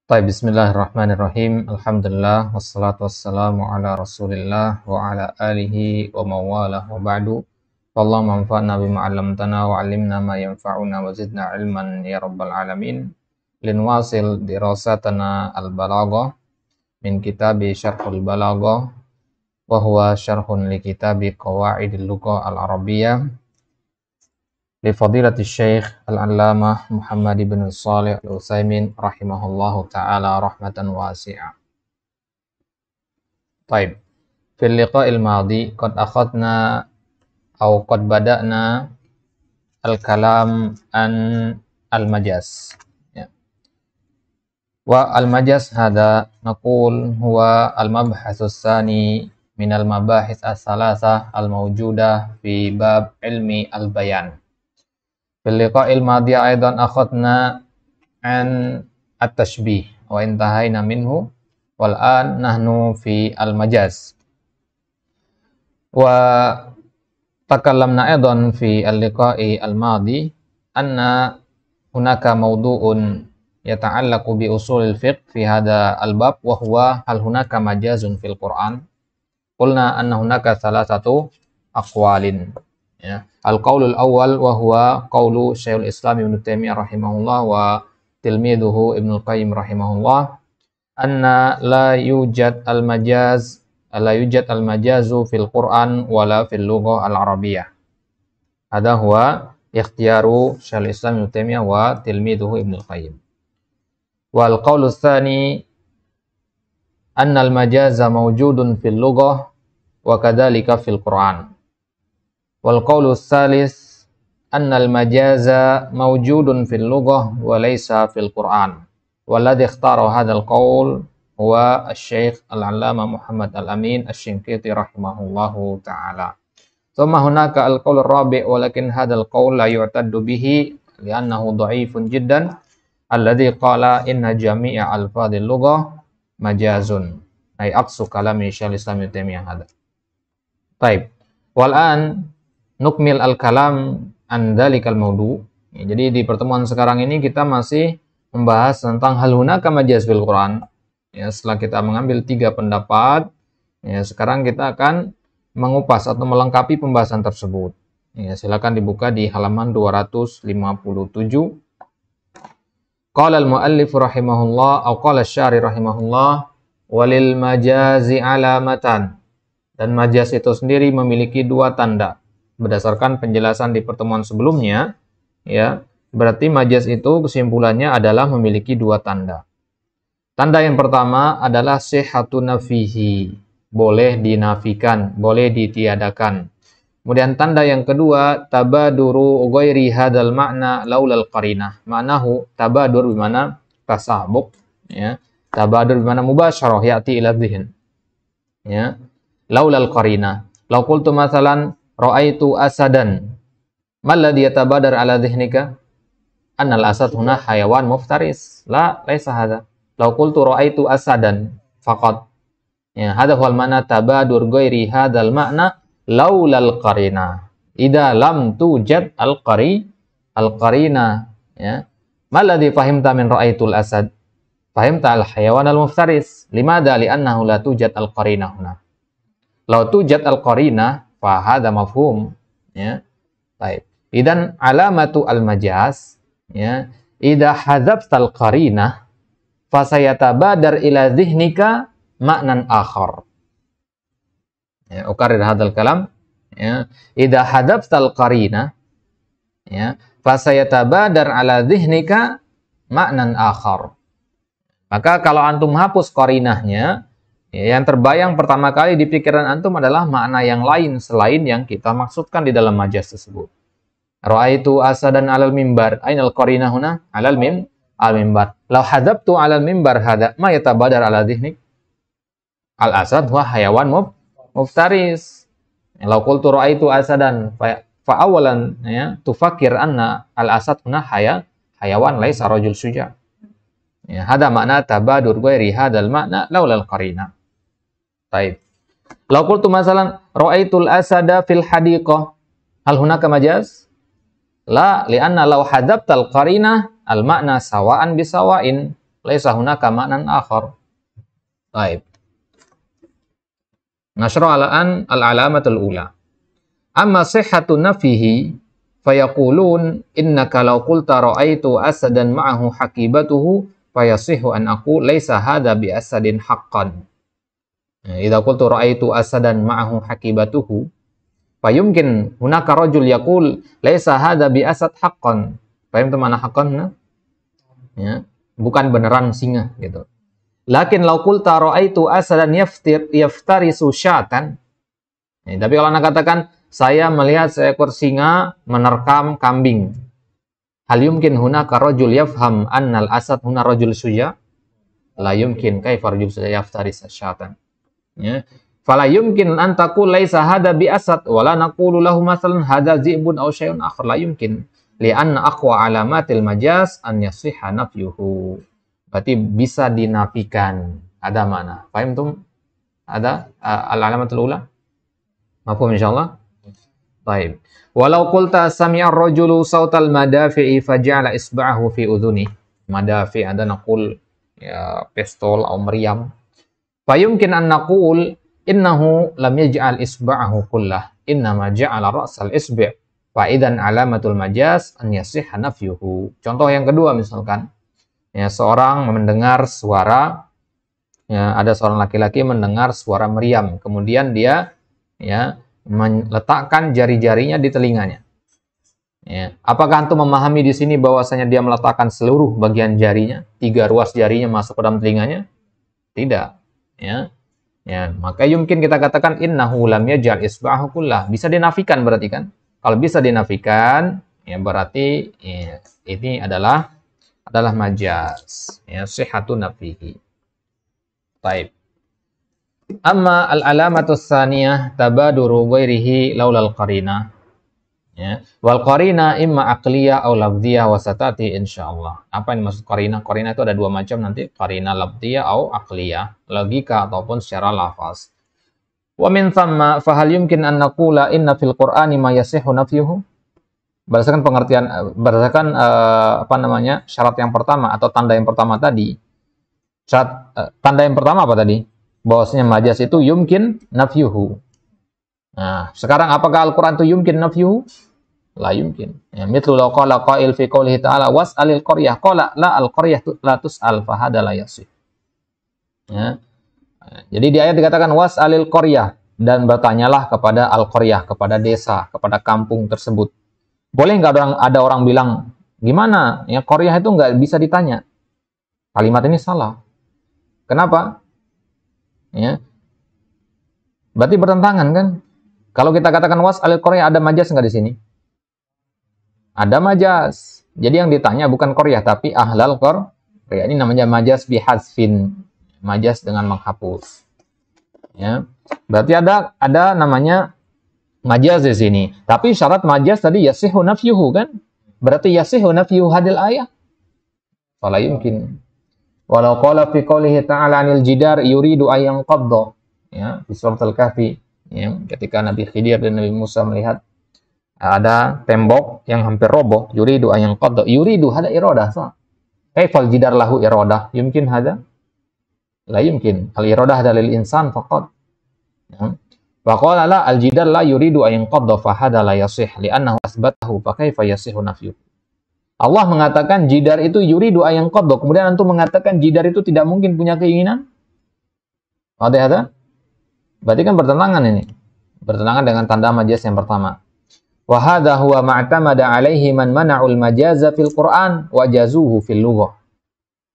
Baik, bismillahirrahmanirrahim. Alhamdulillah, wassalatu wassalamu ala rasulillah wa ala alihi wa mawalah wa ba'du. Allahumma anfa'na bima 'allamtana wa 'allimna ma yanfa'una wa zidna ilman ya rabbal alamin. Linwasil dirasatana al-balaghah min kitabi Syarhul Balaghah wa huwa syarhun li kitabi Qawaidil Lughah al-Arabiyyah li fadilati Syekh Al-Allamah Muhammad ibn Shalih Al-Utsaimin rahimahullahu ta'ala rahmatan wasi'ah. Baik. Fil liqa'il madhi qad akhadna aw qad bada'na al-kalam an al-majaz. Ya. Wa al-majaz hada naqul huwa al-mabhasus tsani min al-mabahits as-salasah al-mawjudah fi bab ilmi al-bayan. Fil liqa'il madhi aidan akhadna an at-tashbih wa intahayna minhu wal an nahnu fi al-majaz. Wa takallamna aidan fi al-liqa'i al-madhi anna hunaka mawdu'un yata'allaqu bi usulil fiqh fi hadha al-bab wa huwa hal hunaka majazun fil Qur'an. Qulna anna hunaka salasatu aqwalin. Ya. Al-qaulul awal wa huwa qaulu Syekhul Islam Ibnu Taimiyah rahimahullah wa tilmiduhu Ibnu Qayyim rahimahullah anna la yujad al-majazu fil Qur'an wala fil lughah al-arabiyyah. Hadha huwa ikhtiyaru Syekhul Islam Ibnu Taimiyah wa tilmiduhu Ibnu Qayyim. Wal qaulu tsani anna al-majaza mawjudun fil lughah wa kadzalika fil Qur'an. Wal qawlu tsalis annal majaza mawjudun fil lughah wa laysa fil Qur'an. Walladhi ikhtara hadzal qaul huwa asy-Syaikh Al-'Allamah Muhammad Al-Amin Asy-Shinqiti rahimahullahu ta'ala. Tsumma hunaka al-qaul ar-rabi' walakin hadzal qaul la yu'taddu bihi li'annahu dha'ifun jiddan alladhi qala inna jami'a alfadhil lughah majazun. Ay aqsu kalami Syekhul Islam Ibnu Taimiyah hada. Baik. Wal an nukmil al-kalam an dzalikal maudu. Jadi di pertemuan sekarang ini kita masih membahas tentang hal hunaka majaz fil Quran. Ya, setelah kita mengambil 3 pendapat, ya, sekarang kita akan mengupas atau melengkapi pembahasan tersebut. Ya, silakan dibuka di halaman 257. Qala al-muallif rahimahullah atau qala asy-syari rahimahullah walil majazi alamatan. Dan majaz itu sendiri memiliki 2 tanda. Berdasarkan penjelasan di pertemuan sebelumnya, ya, berarti majaz itu kesimpulannya adalah memiliki 2 tanda. Tanda yang pertama adalah sihhatun nafihi, boleh dinafikan, boleh ditiadakan. Kemudian tanda yang kedua, tabaduru ghairi hadzal ma'na laulal qarinah. Ma'nahu tabadur bimana tasabuk, ya. Tabadur bimana mubasyarah ya'ti ila dzihn. Ya. Laulal qarinah. Law qultu mathalan ra'aitu asadan. Mal ladzi yatabadar ala dhihnika? Annal asad huna hayawan muftaris. La, laisa hadza. Law qultu ra'aitu asadan faqat. Ya, hadza huwal ma'na tabadur ghairi hadzal ma'na laulal qarina. Idza lam tujad al-qarina, ya. Mal ladzi fahimta min ra'aitul asad? Fahimta al-hayawan al-muftaris. Limadha? Li'annahu la tujad al-qarina huna. Law tujad al-qarina fa hadza mafhum, ya. Baik. Idan alamatu al-majaz, ya, idza hadzaftal qarinah fa sayatabadar ila dhihnika ma'nan akhar. Ya, ukarir hadzal kalam, ya. Idza hadzaftal qarinah, ya, fa sayatabadar ala dhihnika ma'nan akhar. Maka kalau antum hapus qarinahnya, yang terbayang pertama kali di pikiran antum adalah makna yang lain selain yang kita maksudkan di dalam majaz tersebut. Ra'aitu asadan 'alal mimbar. Ainal qarinah huna? 'Alal mimbar. Law hadzabtu 'alal mimbar hada ma yatabadar 'ala dhihnik? Al asad huwa hayawan muftaris. Law qultu ra'aitu asadan fa awalan, ya, tufakkir anna al asad huna hayawan laisa rajul syuja'. Ya, hada makna tabadur ghairi hadzal makna laulal qarinah. Baik. Law qultu masalan ra'aitul asada fil hadiqah. Hal hunaka majaz? La, li'anna law hadzabtal qarinah al makna sawa'an bisawain. laisa hunaka ma'nan akhar. Baik. Nashra'u al-alamatul ula. Amma sihhatu nafihi fayaqulun innaka law qulta ra'aitu asadan ma'ahu haqibatuhu fayasihu an aqul laisa hadha bi asadin haqqan. Idza qultu ra'aitu asadan ma'ahu haqibatuhu fayumkin hunaka rajul yaqul laisa hadha bi asad haqqan. Paham tuh mana haqqan? Ya, bukan beneran singa gitu. Lakin law qulta ra'aitu asadan yaftarisu syatan. Tapi kalau Anda katakan saya melihat seekor singa menerkam kambing. Hal yumkin hunaka rajul yafham annal asad huna rajul suja? La yumkin kaifa rajul suja yaftaris syatan. Ya. Fala yumkin an taqul laisa hada bi asad wala naqulu lahu masalan hada zi'bun aw syai'un akhar. La yumkin li'anna aqwa alamatil majaz an yasihha nafyuhu. Berarti bisa dinafikan. Ada mana? Paham tuh? Ada al-alamatul ula? Mafhum insyaallah? Baik. Walau qulta sami'a ar-rajulu sautal madafi'i faja'ala isba'ahu fi udhuni. Madafi' ada naqul ya pistol atau meriam. Fayumkin an naqul innahu lam yaj'al isba'ahu kullah. Innama ja'ala ra'sal isbi'. Fa idzan alamatul majaz an yasihha nafyuhu. Contoh yang kedua misalkan ya seorang mendengar suara ya ada seorang laki-laki mendengar suara meriam, kemudian dia ya meletakkan jari-jarinya di telinganya. Ya. Apakah antum memahami di sini bahwasanya dia meletakkan seluruh bagian jarinya, 3 ruas jarinya masuk ke dalam telinganya? Tidak. Ya. Ya, maka yumkin kita katakan innahu lam yaj'al isba'ahu kullah. Bisa dinafikan berarti kan? Kalau bisa dinafikan, ya berarti ya, ini adalah majaz. Ya, sihhatun nafihi. Baik. Amma al-alamatus tsaniyah tabaduru ghairihi laulal qarina. Ya. Wal qarina imma aqliyah aw lafdhiyah wa satati insyaallah. Apa yang maksud qarina? Qarina itu ada 2 macam nanti, qarina lafdhiyah aw aqliyah, logika ataupun secara lafaz. Wa min thamma fa hal yumkin an naqula inna fil qur'ani ma yasihhu nafyuhu? Berdasarkan pengertian berdasarkan syarat yang pertama atau tanda yang pertama tadi. Tanda yang pertama apa tadi? Bahwasanya majaz itu yumkin nafyuhu. Nah, sekarang apakah Al-Qur'an itu yumkin nafyuhu? La yumkin. Ya, mithlu law qala qail fi qoulihi ta'ala was'alil qaryah qala la al-qaryah la tus'al fa hada la yasih. Ya. Jadi di ayat dikatakan was'alil qaryah dan bertanyalah kepada al-qaryah, kepada desa, kepada kampung tersebut. Boleh nggak ada orang bilang gimana? Ya qaryah itu nggak bisa ditanya. Kalimat ini salah. Kenapa? Ya. Berarti bertentangan kan? Kalau kita katakan was'alil qaryah, ada majaz nggak di sini? Ada majaz. Jadi yang ditanya bukan qaryah tapi ahlal qaryah. Ini namanya majaz bihadzfin. Majaz dengan menghapus. Ya. Berarti ada namanya majaz di sini. Tapi syarat majaz tadi yasihu nafyuhu kan? Berarti yasihu nafyuhu hadil ayah. Fala yumkin. Walau qala fi qoulihi ta'ala 'anil jidar yuridu ayyan qabda. Ya, di surat Al-Kahfi, ya, ketika Nabi Khidir dan Nabi Musa melihat ada tembok yang hampir roboh, yuridu ayyan qabda. Yuridu hada iradah. Kaifal jidar lahu iradah? Yumkin hada? La yumkin. Al-iradah dalil insan faqat. Ya. Wa qala la al-jidar la yuridu ayyan qabda fa hada la yasih li'annahu asbatahu fa kaifa yasihu nafyuhu. Allah mengatakan jidar itu yuridu ayang qadda. Kemudian antum mengatakan jidar itu tidak mungkin punya keinginan. Ada? Berarti kan bertentangan ini. Bertentangan dengan tanda majaz yang pertama. Wa hadha huwa ma'tamada 'alaihi man mana'ul majaza fil Qur'an wa jazuhu fil lughah.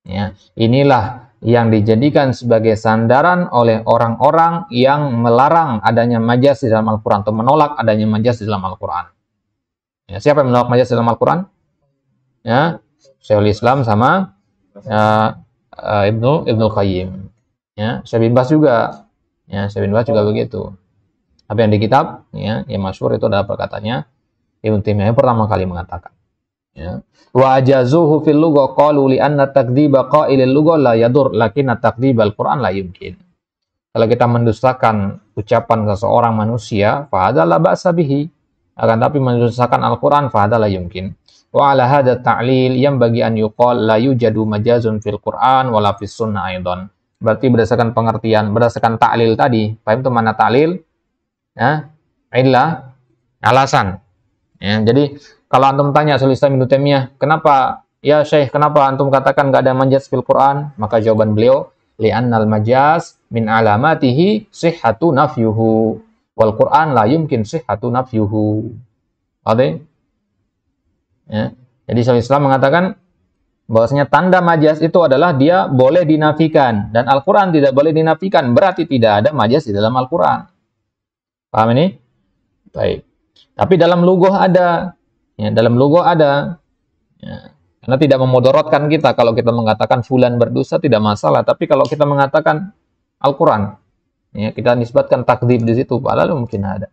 Ya, inilah yang dijadikan sebagai sandaran oleh orang-orang yang melarang adanya majaz di dalam Al-Qur'an atau menolak adanya majaz di dalam Al-Qur'an. Ya, siapa yang menolak majaz di dalam Al-Qur'an? Ya, Syekhul Islam sama Ibnu Qayyim. Ya, Syekh bin Baz juga. Ya, Syekh bin Baz juga begitu. Apa yang di kitab ya, yang masyhur itu adalah perkataannya Ibnu Taimiyah yang pertama kali mengatakan. Ya. Wa ajazuhu fil lugha qalu li anna takdziba qailil lugha la yadur lakinna takdzibal Qur'an la yumkin. Kalau kita mendustakan ucapan seseorang manusia, fa hadza la ba'sa bihi. Akan tapi mendustakan Al-Qur'an fa hadza la yumkin. Wa ala hadha ta'lil yang bagi an yuqal la yujadu majazun fil Qur'an wala fis sunnah aidan. Berarti berdasarkan pengertian, berdasarkan ta'lil tadi. Paham itu mana ta'lil? Ya, illah, alasan. Ya, jadi kalau antum tanya Syaikhul Islam Ibnu Taimiyah, kenapa ya Syekh, kenapa antum katakan enggak ada majaz fil Qur'an? Maka jawaban beliau, li'annal majaz min alamatihi sihhatu nafyuhu wal Qur'an la yumkin sihhatu nafyuhu. Oke? Ya. Jadi Syaikhul Islam mengatakan bahwasanya tanda majaz itu adalah dia boleh dinafikan dan Al-Qur'an tidak boleh dinafikan, berarti tidak ada majaz di dalam Al-Qur'an. Paham ini? Baik. Tapi dalam lughah ada. Ya, dalam lughah ada. Ya. Karena tidak memudorotkan kita kalau kita mengatakan fulan berdosa tidak masalah, tapi kalau kita mengatakan Al-Qur'an, ya, kita nisbatkan takdzib di situ, padahal mungkin ada.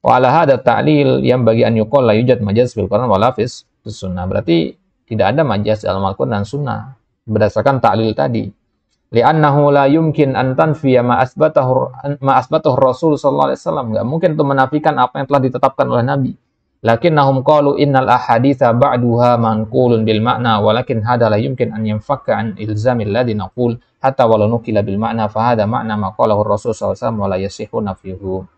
Wa ala hadha ta'lil yang bagi an yuqal la yujad majaz fil Qur'an wala fis sunnah. Berarti tidak ada majaz dalam Al-Qur'an dan sunnah berdasarkan ta'lil tadi. Li'annahu la yumkin an tanfiya ma asbatahu Rasul sallallahu alaihi wasallam. Enggak mungkin untuk menafikan apa yang telah ditetapkan oleh Nabi. Lakinnahum qalu innal ahaditsa ba'duha manqulun bil ma'na walakin hada la yumkin an yanfakka an ilzamil ladzi naqul hatta walau nukila bil ma'na fa hada ma'na ma qalahu Rasul sallallahu alaihi wasallam wa la yasihu nafyuhu.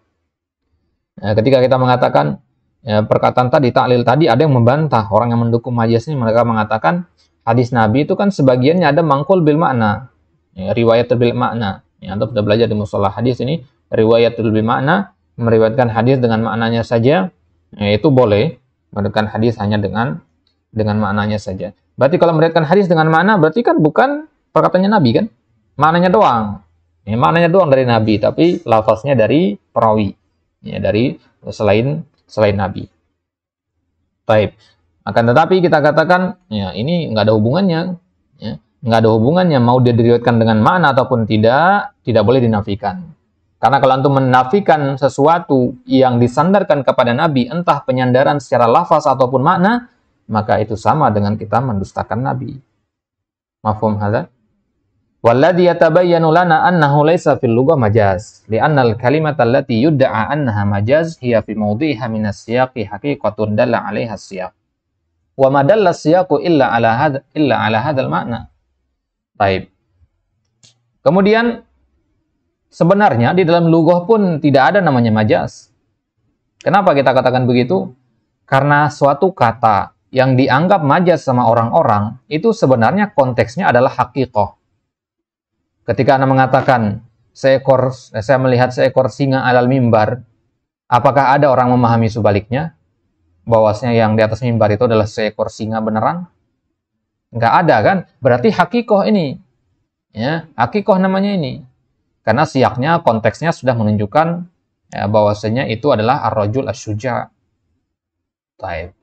Nah, ketika kita mengatakan ya, perkataan tadi, taklil tadi, ada yang membantah. Orang yang mendukung majaz ini, mereka mengatakan hadis Nabi itu kan sebagiannya ada mangkul bil makna, ya, riwayat bil makna. Ya, Anda sudah belajar di mustalah hadis ini, riwayat bil makna, meriwayatkan hadis dengan maknanya saja, ya, itu boleh. Meriwayatkan hadis hanya dengan maknanya saja. Berarti kalau meriwayatkan hadis dengan makna, berarti kan bukan perkataannya Nabi kan? Maknanya doang. Ya, maknanya doang dari Nabi, tapi lafaznya dari perawi. Ya, dari selain Nabi. Baik. Akan tetapi kita katakan ya ini nggak ada hubungannya, ya. Nggak ada hubungannya mau dia diriwayatkan dengan makna ataupun tidak boleh dinafikan. Karena kalau antum menafikan sesuatu yang disandarkan kepada Nabi, entah penyandaran secara lafaz ataupun makna, maka itu sama dengan kita mendustakan Nabi. Mafhum hadza? Walladhi yatabayyanu lana annahu laysa fil lughah majaz li'anna al-kalimata allati yudda'a annaha majaz hiya fi mawdhi'iha min as-siyaqi haqiqatun dalla 'alaiha as-siyaq wa ma dalla as-siyaqu illa 'ala hadzal ma'na. Baik. Kemudian sebenarnya di dalam lughah pun tidak ada namanya majaz. Kenapa kita katakan begitu? Karena suatu kata yang dianggap majaz sama orang-orang itu sebenarnya konteksnya adalah haqiqah. Ketika Anda mengatakan saya melihat seekor singa alal mimbar, apakah ada orang memahami sebaliknya? Bahwasanya yang di atas mimbar itu adalah seekor singa beneran? Enggak ada kan? Berarti hakikoh ini. Ya, hakikoh namanya ini. Karena siaknya, konteksnya sudah menunjukkan ya, bahwasanya itu adalah ar-rajul asy-syuja'. Baik.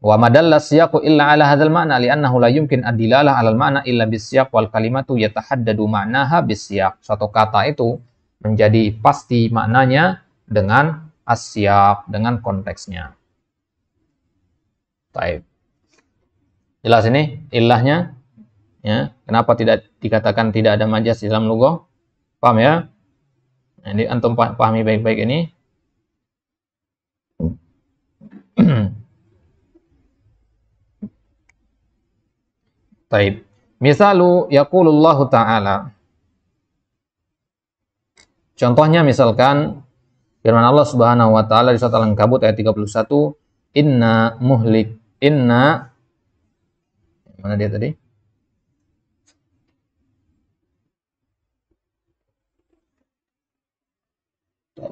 Wa madalla siyaqu illa ala hadzal ma'na li'annahu la yumkin ad-dilalah 'alal ma'na illa bis-siyaq wal kalimatu yatahaddadu ma'naha bis-siyaq. Suatu kata itu menjadi pasti maknanya dengan as-siyaq, dengan konteksnya. Baik. Jelas ini illahnya? Ya, kenapa tidak dikatakan tidak ada majaz di dalam lughah? Paham ya? Jadi antum pahami baik-baik ini. Baik. Misalu yaqulullahu ta'ala. Contohnya misalkan firman Allah Subhanahu wa taala di surat Al-Ankabut ayat 31, mana dia tadi?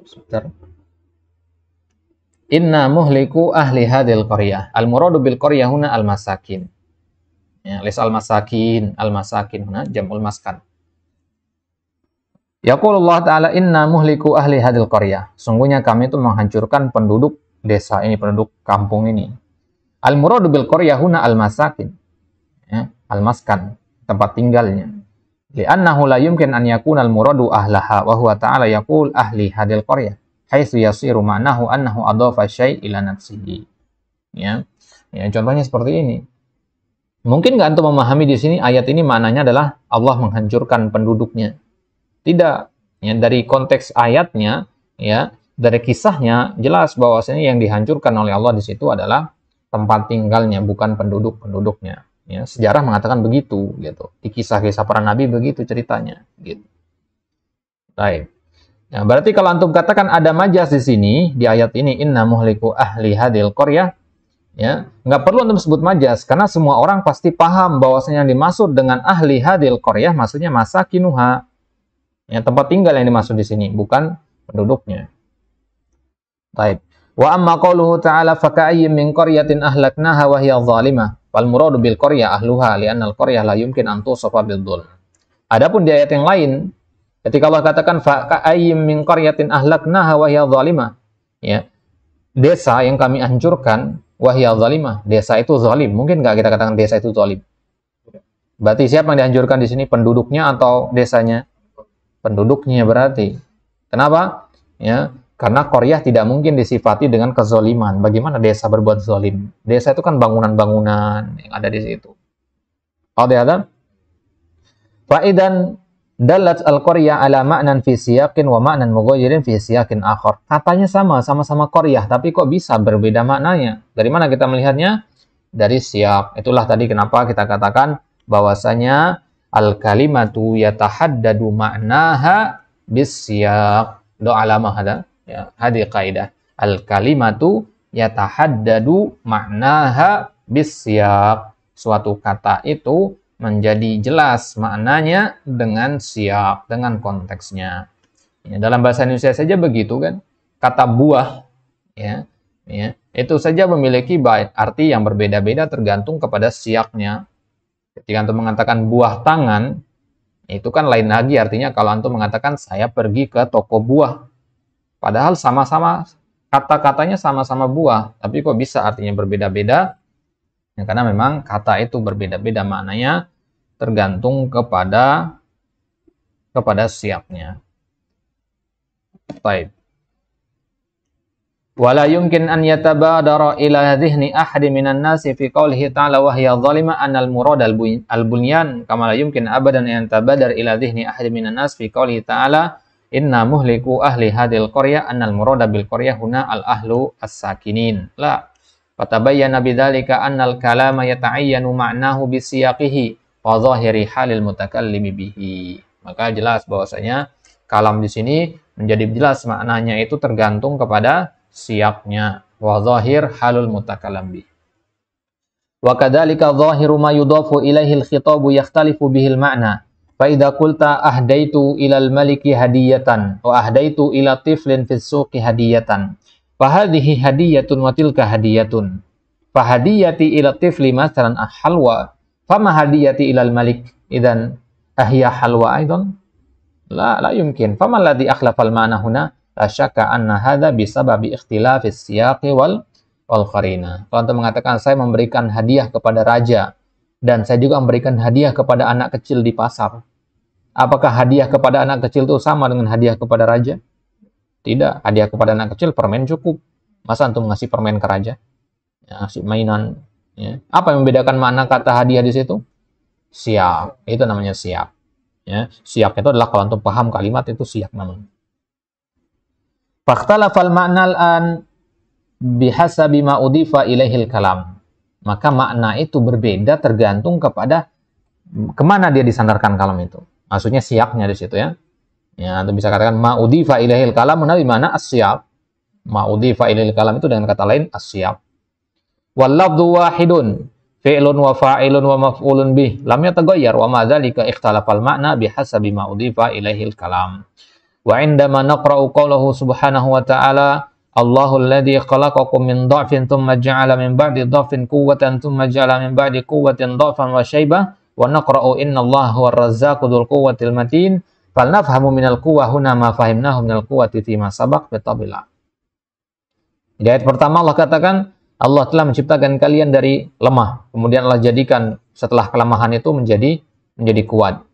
Sebentar. Inna muhliku ahli hadil qaryah. Al-muradu bil qaryah huna al-masakin. Ya, lis al-masakin huna jam'ul maskan. Yaqulullah ta'ala inna muhliku ahli hadil qaryah. Sungguhnya kami itu menghancurkan penduduk desa ini, penduduk kampung ini. Al-muradu bil qaryah huna al-masakin. Ya, al-maskan, tempat tinggalnya. Li'annahu la yumkin an yakuna al-muradu ahlaha wa huwa ta'ala yaqul ahli hadil qaryah. Haitsu yasiru ma'nahu annahu adhafa syai' ila nafsihi. Ya. Ya, contohnya seperti ini. Mungkin nggak antum memahami di sini ayat ini maknanya adalah Allah menghancurkan penduduknya. Tidak. Ya, dari konteks ayatnya, ya, dari kisahnya jelas bahwasanya yang dihancurkan oleh Allah di situ adalah tempat tinggalnya, bukan penduduk-penduduknya. Ya, sejarah mengatakan begitu, gitu. Di kisah-kisah para nabi begitu ceritanya, gitu. Baik. Nah, berarti kalau antum katakan ada majas di sini di ayat ini, inna muhliku ahli hadil qaryah, ya, nggak perlu antum sebut majas karena semua orang pasti paham bahwasanya yang dimaksud dengan ahli hadil qaryah maksudnya masakinuha. Ya, tempat tinggal yang dimaksud di sini, bukan penduduknya. Baik. Wa amma qauluhu ta'ala faka'ayyim min qaryatin ahlaknaha wa hiya zalimah. Fal muradu bil qaryah ahluha li'anna al qaryah la yumkin an tusafa bil dhulm. Adapun di ayat yang lain, ketika Allah katakan faka'ayyim min qaryatin ahlaknaha wa hiya zalimah, ya. Desa yang kami hancurkan wa hiya zalimah. Desa itu zalim. Mungkin enggak kita katakan desa itu zalim? Berarti siapa yang dihancurkan di sini? Penduduknya atau desanya? Penduduknya berarti. Kenapa? Ya, karena qaryah tidak mungkin disifati dengan kezaliman. Bagaimana desa berbuat zalim? Desa itu kan bangunan-bangunan yang ada di situ. Ada? Fa'idan dalat al-qaryah ala ma'nan fi siyaqin wa ma'nan mughayyirin fi siyaqin akhar. Katanya sama-sama qaryah, tapi kok bisa berbeda maknanya? Dari mana kita melihatnya? Dari siyaq. Itulah tadi kenapa kita katakan bahwasanya al-kalimatu yatahaddadu ma'naha bis-siyaq. Doa alamah ada. Ya, hadi kaidah. Al-kalimatu yatahaddadu ma'naha bis-siyaq. Suatu kata itu menjadi jelas maknanya dengan siyaq, dengan konteksnya. Ya, dalam bahasa Indonesia saja begitu kan. Kata buah, ya, itu saja memiliki arti yang berbeda-beda tergantung kepada siyaqnya. Ketika antum mengatakan buah tangan, itu kan lain lagi artinya kalau antum mengatakan saya pergi ke toko buah. Padahal sama-sama kata-katanya sama-sama buah, tapi kok bisa artinya berbeda-beda? Ya, karena memang kata itu berbeda-beda maknanya tergantung kepada siyaqnya. Baik. Wala yumkin an yatabadara ila dhihni ahadi minan nasi fi qawlihi ta'ala wa hiya zalima anal murad al-bunyan kama la yumkin abadan an yatabadar ila dhihni ahadi minan nasi fi qawlihi ta'ala inna muhliku ahli hadil qaryah annal murada bil qaryah huna al ahlu as-sakinin. La fatabayyana bidzalika annal kalama yata'ayyanu ma'nahu bi siyaqihi wa zahiri halil mutakallimi bihi. Maka jelas bahwasanya kalam di sini menjadi jelas maknanya itu tergantung kepada siyaqnya wa zahir halul mutakallam bihi. Wa kadzalika zahiru ma yudafu ilaihi al-khitabu yakhtalifu bihi al-ma'na. Fa'idha qulta ahdaitu ilal maliki hadiyatan wa ahdaitu ila tiflin fis suqi hadiyatan fahadhihi hadiyatun wa tilka hadiyatun fahadiyati ila tifli masalan halwa fama hadiyati ilal malik idan ahya halwa aidan la yumkin fama alladhi akhlafa al ma'na huna la syakka anna hadha bisababi ikhtilafis siyaqi wal qarina. Kalau Anda mengatakan saya memberikan hadiah kepada raja dan saya juga memberikan hadiah kepada anak kecil di pasar. Apakah hadiah kepada anak kecil itu sama dengan hadiah kepada raja? Tidak. Hadiah kepada anak kecil permen cukup. Masa antum ngasih permen ke raja? Ya, ngasih mainan. Ya. Apa yang membedakan makna kata hadiah di situ? Siyaq. Itu namanya siyaq. Ya. Siyaq itu adalah kalau antum paham kalimat itu siyaq namanya. Fakhtalafal ma'nal an bihasabi ma udifa ilaihil kalam. Maka makna itu berbeda tergantung kepada kemana dia disandarkan kalam itu. Maksudnya siyaqnya di situ ya. Ya, Anda bisa katakan ma'udhifa ilaihil kalam di mana as-siyaq. Ma'udhifa ilaihil kalam itu dengan kata lain as-siyaq. Wal lafdhu wahidun fi'lun wa fa'ilun wa maf'ulun bih lam yataghayyar wa ma dzalika ikhtalafal ma'na bihasabi ma'udhifa ilaihil kalam. Wa 'indama naqra'u qawlahu subhanahu wa ta'ala Allahu alladhi khalaqakum min dha'fin thumma ja'ala min ba'di dha'fin quwwatan thumma ja'ala min ba'di quwwatin dha'fan wa shaybah wa naqra'u innallaha huwar razzaqu dzul quwwatil matin falnafhamu minal quwwah huna ma fahimnahu minal quwwati fi ma sabaq bitabila. Di ayat pertama Allah katakan Allah telah menciptakan kalian dari lemah, kemudian Allah jadikan setelah kelemahan itu menjadi kuat.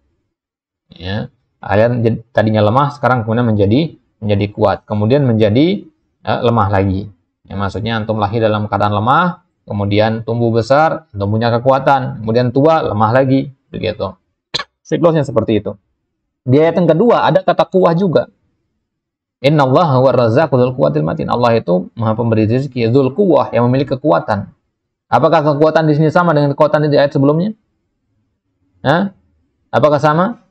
Ya, kalian tadinya lemah sekarang kemudian menjadi kuat, kemudian menjadi lemah lagi. Ya, maksudnya antum lahir dalam keadaan lemah, kemudian tumbuh besar, antum punya kekuatan, kemudian tua, lemah lagi, begitu. Siklusnya seperti itu. Di ayat yang kedua ada kata kuwah juga. Innallaha huwar razzaqu dzul quwwatil matin. Allah itu Maha pemberi rezeki, dzul quwwah, yang memiliki kekuatan. Apakah kekuatan di sini sama dengan kekuatan di ayat sebelumnya? Hah? Apakah sama?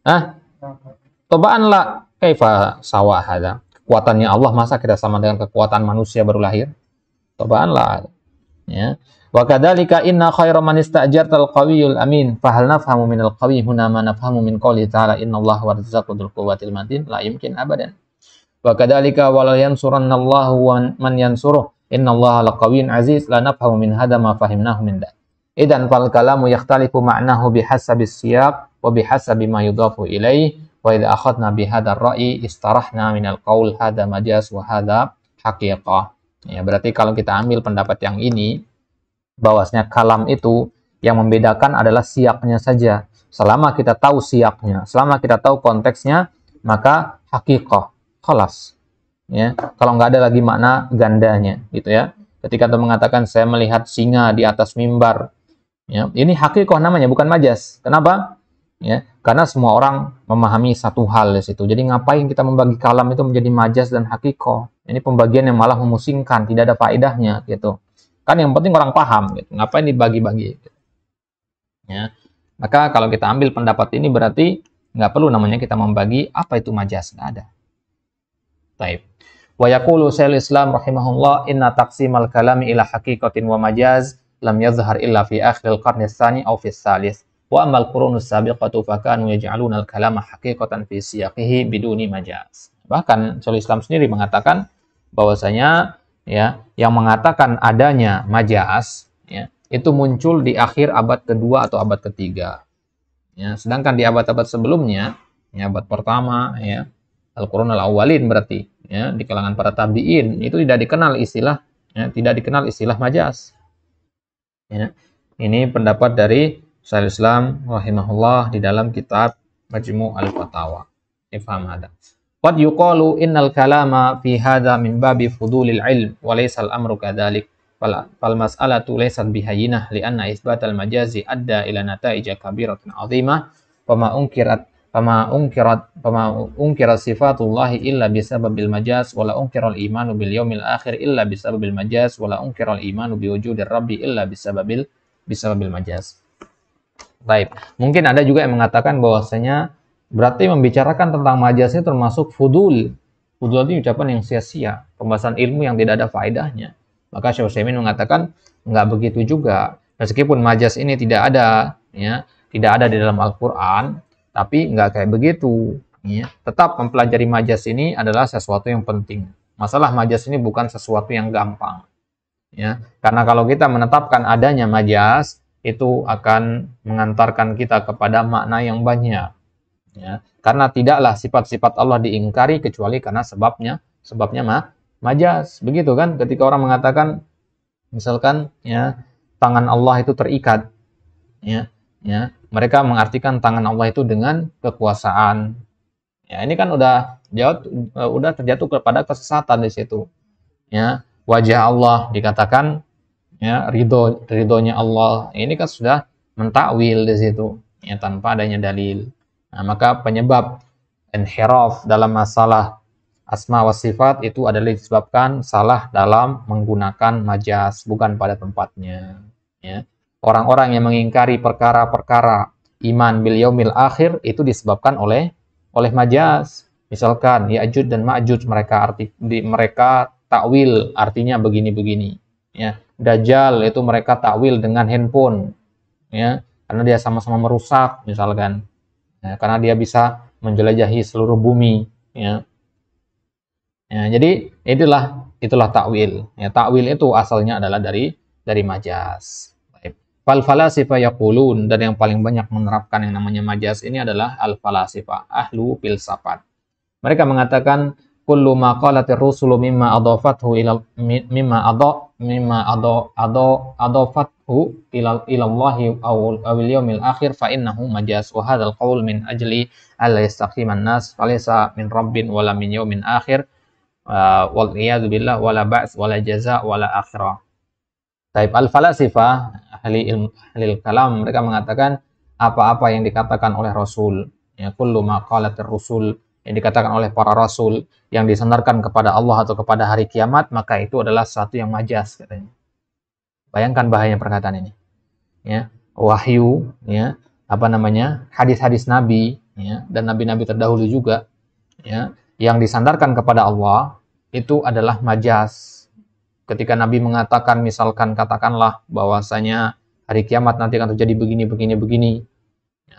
Hah? Tobaan la kaifa sawa hada. Kekuatannya Allah masa kita sama dengan kekuatan manusia baru lahir? Tobaan la. Ya. Wa kadzalika inna khairu man ista'jartal qawiyul amin. Fa hal nafhamu minal qawi huna ma nafhamu min qouli ta'ala innallaha warzaqqu dzul quwwatil matin la yumkin abadan. Wa kadzalika wala yansurannallahu man yansuruh innallaha laqawiyyun aziz la nafhamu min hada ma fahimnahu min da. Idan fal kalamu yakhtalifu ma'nahu bihasabis siyaq wa bihasabi ma yudhafu ilaihi wa idza akhadna bihadzal ra'yi istarahna minal qaul hadza majaz wa hadza haqiqah. Ya, berarti kalau kita ambil pendapat yang ini, bahwasanya kalam itu yang membedakan adalah siaknya saja. Selama kita tahu siaknya, selama kita tahu konteksnya, maka hakikah, khalas. Ya, kalau nggak ada lagi makna gandanya, gitu ya. Ketika kita mengatakan saya melihat singa di atas mimbar, ya, ini hakikah namanya, bukan majas. Kenapa? Ya, karena semua orang memahami satu hal di situ. Jadi ngapain kita membagi kalam itu menjadi majas dan hakikoh? Ini pembagian yang malah memusingkan, tidak ada faedahnya gitu. Kan yang penting orang paham gitu. Ngapain dibagi-bagi? Gitu. Ya. Maka kalau kita ambil pendapat ini berarti nggak perlu namanya kita membagi apa itu majas, nggak ada. Taib. Wa yaqulu Syaikhul Islam rahimahullah inna taqsimal kalami ila haqiqatin wa majaz lam yadhhar illa fi akhiril qarni tsani aw fi tsalits. Wa amal qurunus sabiqatu fakanu yaj'aluna al-kalama haqiqatan fi siyaqihi biduni majaz. Bahkan Syaikhul Islam sendiri mengatakan bahwasanya ya yang mengatakan adanya majaz ya itu muncul di akhir abad kedua atau abad ketiga. Ya, sedangkan di abad-abad sebelumnya, ya, abad pertama ya Al-Qurun al-Awwalin berarti ya di kalangan para tabi'in itu tidak dikenal istilah majaz. Ya. Ini pendapat dari Syaikhul Islam rahimahullah di dalam kitab Majmu' al-Fatawa. Ifham hada. Qad yuqalu innal kalama fi hadha min babi fudulil ilm wa laysa al-amru kadzalik. Fal mas'alatu laysat bihayyinah li'anna isbatal majazi adda ila nata'ij kabiratin 'azimah fama unkirat sifatullahi illa bisababil majaz wala unkiral imanu bil yaumil akhir illa bisababil majaz wala unkiral imanu biwujudir rabbi illa bisababil majaz. Baik, mungkin ada juga yang mengatakan bahwasanya berarti membicarakan tentang majaz ini termasuk fudul. Fudul itu ucapan yang sia-sia, pembahasan ilmu yang tidak ada faedahnya. Maka Syekh Utsaimin mengatakan enggak begitu juga. Meskipun majaz ini tidak ada, ya, tidak ada di dalam Al-Qur'an, tapi enggak kayak begitu, ya. Tetap mempelajari majaz ini adalah sesuatu yang penting. Masalah majaz ini bukan sesuatu yang gampang. Ya, karena kalau kita menetapkan adanya majaz, itu akan mengantarkan kita kepada makna yang banyak. Ya, karena tidaklah sifat-sifat Allah diingkari kecuali karena sebabnya majaz. Begitu kan? Ketika orang mengatakan, misalkan, ya, tangan Allah itu terikat, ya, mereka mengartikan tangan Allah itu dengan kekuasaan. Ya, ini kan udah terjatuh kepada kesesatan di situ. Ya, wajah Allah dikatakan, ya, ridhonya Allah, ini kan sudah mentakwil di situ, ya, tanpa adanya dalil. Nah, maka penyebab inhiraf dalam masalah asma wa sifat itu adalah disebabkan salah dalam menggunakan majaz, bukan pada tempatnya. Ya. Orang-orang yang mengingkari perkara-perkara iman bil yaumil akhir itu disebabkan oleh majaz. Misalkan Ya'juj dan Ma'juj mereka takwil artinya begini-begini. Ya. Dajjal itu mereka takwil dengan handphone, ya, karena dia sama-sama merusak, misalkan, ya, karena dia bisa menjelajahi seluruh bumi, ya. Ya, jadi itulah takwil. Ya, takwil itu asalnya adalah dari majaz. Fal falasifa yaqulun, dan yang paling banyak menerapkan yang namanya majaz ini adalah al falasifa, ahlu filsafat. Mereka mengatakan kullu ma qalatir rusulu mimma adafathu ila adafathu ila Allahi aw yaumil akhir fa innahu majaz wa hadzal qaul min ajli alla yastaqiman nas falaysa min rabbin wala min yaumin akhir wal iyad billah wala ba's wala jaza wala akhirah. Taib al falasifah ahli kalam mereka mengatakan apa-apa yang dikatakan oleh Rasul, ya, kullu ma qalatir rusul, yang dikatakan oleh para rasul yang disandarkan kepada Allah atau kepada hari kiamat, maka itu adalah sesuatu yang majaz, katanya. Bayangkan bahayanya perkataan ini. Ya, wahyu, ya, hadis-hadis Nabi, ya, dan nabi-nabi terdahulu juga, ya, yang disandarkan kepada Allah itu adalah majaz. Ketika Nabi mengatakan, misalkan katakanlah bahwasanya hari kiamat nanti akan terjadi begini, begini, begini.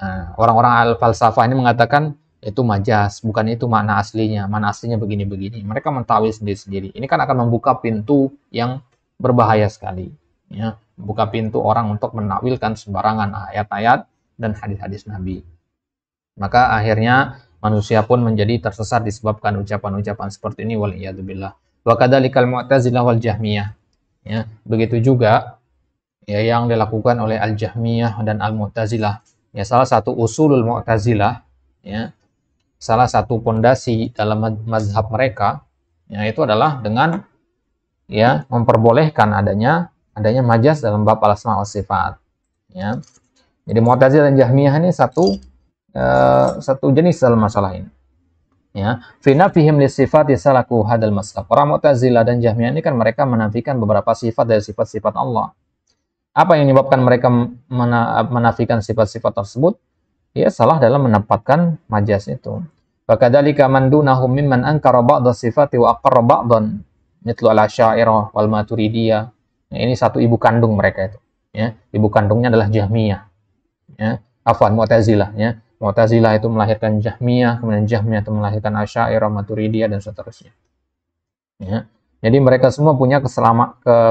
Nah, orang-orang al-falsafah ini mengatakan itu majaz, bukan itu makna aslinya. Makna aslinya begini, begini. Mereka mentawil sendiri-sendiri. Ini kan akan membuka pintu yang berbahaya sekali. Ya, membuka pintu orang untuk menakwilkan sembarangan ayat-ayat dan hadis-hadis Nabi. Maka akhirnya manusia pun menjadi tersesat disebabkan ucapan-ucapan seperti ini, waliyadzubillah. Wa kadzalikal mu'tazilah wal jahmiyah. Ya, begitu juga ya yang dilakukan oleh al-jahmiyah dan al-mu'tazilah. Ya, salah satu usulul mu'tazilah, ya, salah satu pondasi dalam mazhab mereka, ya, itu adalah dengan ya memperbolehkan adanya majaz dalam bab al-asma wa sifat. Ya. Jadi Mu'tazilah dan Jahmiyah ini satu jenis dalam masalah ini. Ya, fi nafihim li sifati salaku hadal mazhab. Orang Mu'tazilah dan Jahmiyah ini kan mereka menafikan beberapa sifat dari sifat-sifat Allah. Apa yang menyebabkan mereka menafikan sifat-sifat tersebut? Ya, salah dalam menempatkan majaz itu. Wa kadzalika man dunahum mimman ankara ba'd sifati wa aqarra ba'dan, mithlu al-asy'ariyah wal maturidiyah. Ya, ini satu ibu kandung mereka itu. Ya, ibu kandungnya adalah Jahmiyah. Ya, Mu'tazilah. Ya, Mu'tazilah itu melahirkan Jahmiyah, kemudian Jahmiyah itu melahirkan Asy'ariyah, Maturidiyah dan seterusnya. Ya, jadi mereka semua punya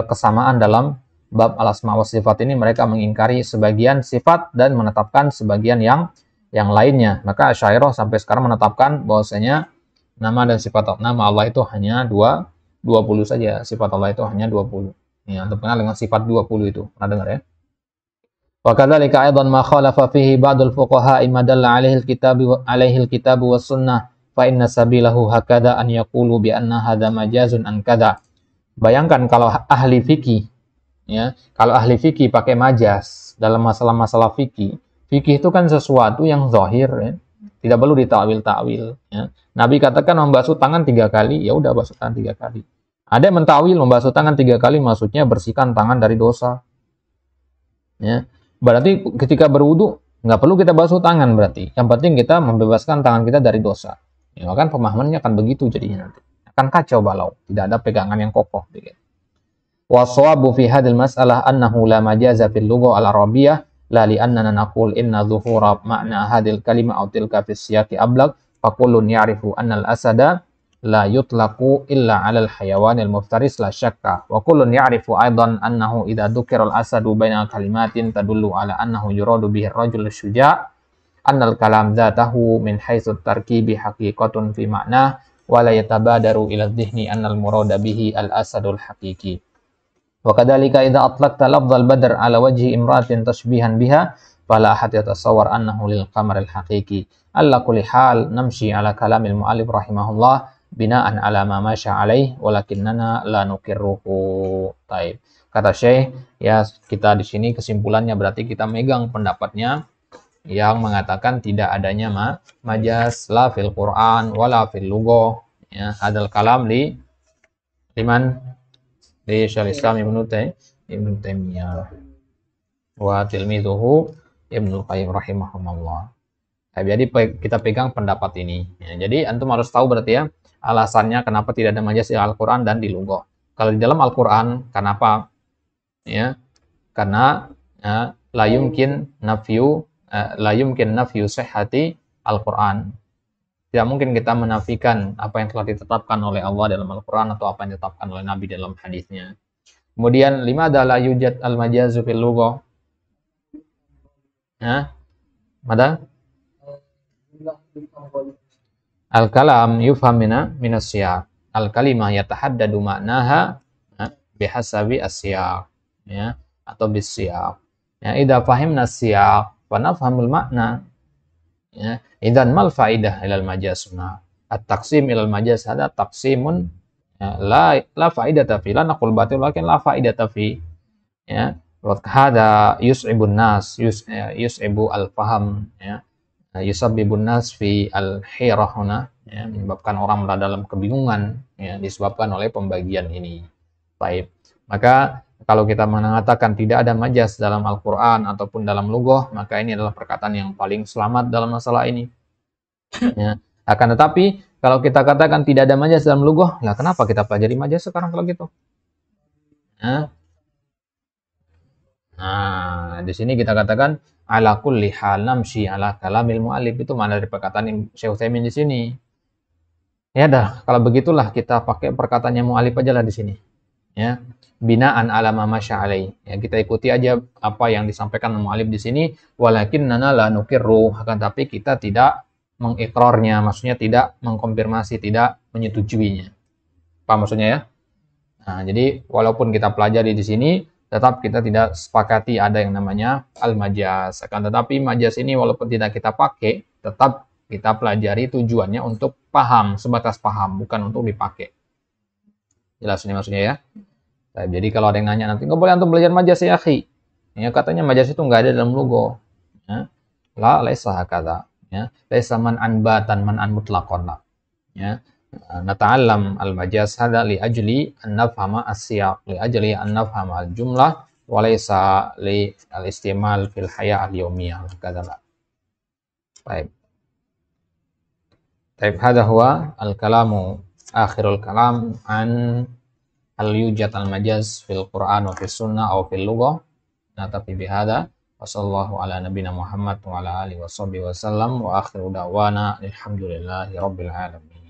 kesamaan dalam bab al-asma wa sifat ini. Mereka mengingkari sebagian sifat dan menetapkan sebagian yang lainnya. Maka Asy'ariyah sampai sekarang menetapkan bahwasanya nama dan sifat nama Allah itu hanya 20 saja. Sifat Allah itu hanya 20. Ya, untuk kenal dengan sifat 20 itu. Pernah dengar ya? Wa kadzalika aidan ma khalafa fihi ba'dul fuqaha madalla alaihi al-kitab was sunnah fa inna sabilahu hakada an yaqulu bi anna hadza majazun an kadza. Bayangkan kalau ahli fikih, ya, kalau ahli fikih pakai majaz dalam masalah-masalah fikih. Fikih itu kan sesuatu yang zahir, ya. Tidak perlu ditakwil-takwil, ya. Nabi katakan membasuh tangan 3 kali, ya udah basuh tangan 3 kali. Ada yang mentawil membasuh tangan 3 kali maksudnya bersihkan tangan dari dosa. Ya. Berarti ketika berwudu nggak perlu kita basuh tangan berarti. Yang penting kita membebaskan tangan kita dari dosa. Ya kan pemahamannya akan begitu jadinya nanti. Akan kacau balau, tidak ada pegangan yang kokoh. Wassawabu fi hadhil mas'alah annahu la majaza fil lughah al-arabiyyah la li annana naqul inna dhuhura ma'na hadhil kalimah aw tilka fi siyaqi ablaq fa kullun ya'rifu anna al-asada la yutlaqu illa 'ala al-hayawan al-muftaris la syakka wa kullun ya'rifu aidan annahu idza dzukira al-asadu baina kalimatin tadullu 'ala annahu yuradu bihi ar-rajul asy-syuja' anna al-kalam dzatahu min haitsu at-tarkibi haqiqatun fi ma'na wa la yatabadaru ila adh-dhihni anna al-murada bihi al-asadul haqiqi. Wa kadzalika idza atlaqta lafdzal badr 'ala wajhi imra'atin tashbihan biha fala ahad yatasawwar annahu lil qamar al-haqiqi. Alla kulli hal namshi 'ala kalamil mu'allif rahimahullah bina'an 'ala ma masya 'alaih walakinnana la nuqirruhu. Taib. Kata Syekh, ya kita di sini kesimpulannya berarti kita megang pendapatnya yang mengatakan tidak adanya majaz la fil Quran wala fil lughah. Ya, hadal kalam liman di Syaikhul Islam Ibnu Taimiyah wa tilmidhuhu Ibnu Qayyim rahimahumullah. Nah, jadi kita pegang pendapat ini. Ya, jadi antum harus tahu berarti ya alasannya kenapa tidak ada majaz di Al-Quran dan di lughah. Kalau di dalam Al-Quran, kenapa? Ya, karena ya, la yumkin nafyu sihhati Al-Quran. Tidak mungkin kita menafikan apa yang telah ditetapkan oleh Allah dalam Al-Quran atau apa yang ditetapkan oleh Nabi dalam hadisnya. Kemudian, limadza la yujad al-majazu fil lughah? Ya, mada? Al-kalam yufham minas siyaq. Al-kalimah yatahaddadu ma'naha bihasabi as-siyaq, ya, atau bis-siyaq. Ya, idza fahimna as-siyaq fa nafhamul makna. Ya, idzan mal faidah ilal majazuna. At-taqsim ilal majaz hada taqsimun ya, la faidata fi, la naqul batil lakin la faidata fi. Ya, wa hada yus'ibun nas, yus'ibu al-faham, ya. Yusabbibun nas fi al-hirah huna, ya, menyebabkan orang berada dalam kebingungan, ya, disebabkan oleh pembagian ini. Baik. Maka Kalau kita mengatakan tidak ada majas dalam Al-Quran ataupun dalam lughah, maka ini adalah perkataan yang paling selamat dalam masalah ini. Ya. Akan tetapi, kalau kita katakan tidak ada majas dalam lughah, lah kenapa kita pelajari majas sekarang kalau gitu? Ya. Nah, di sini kita katakan ala kulli hal namshi ala kalamil mu'allif, itu mana dari perkataan Syekh Utsaimin di sini. Ya dah, kalau begitulah kita pakai perkataannya mu'allif aja lah di sini. Ya, binaan ala ma masya alai. Ya, kita ikuti aja apa yang disampaikan mu'allif di sini, walakin nana la nukirru, akan tapi kita tidak mengikrarnya, maksudnya tidak mengkonfirmasi, tidak menyetujuinya. Apa maksudnya ya? Nah, jadi walaupun kita pelajari di sini, tetap kita tidak sepakati ada yang namanya al-majas. Akan tetapi majas ini walaupun tidak kita pakai, tetap kita pelajari tujuannya untuk paham, sebatas paham, bukan untuk dipakai. Jelas ini maksudnya ya? Nah, jadi kalau ada yang nanya nanti, nggak boleh antum belajar majas ya, akhi. Ya, katanya majas itu nggak ada dalam logo. Ya. La laisa hakadha. Ya. Laisa man'an batan man'an mutlaqan. Ya. Nata'allam al-majaz hada li ajli an nafhama as-siyaq, li ajli an nafhama al-jumlah wa laysa li al-istimal fil haya al-yawmiyah kadzala. Baik. Baik, hada huwa al-kalamu akhirul kalam an al-yujad al-majaz fil Qur'an wa fis sunnah aw fil lughah. Natafi bihada wa sallallahu ala nabina Muhammad wa ala alihi wa sahbihi wa sallam wa akhiru da'wana alhamdulillahi rabbil alamin.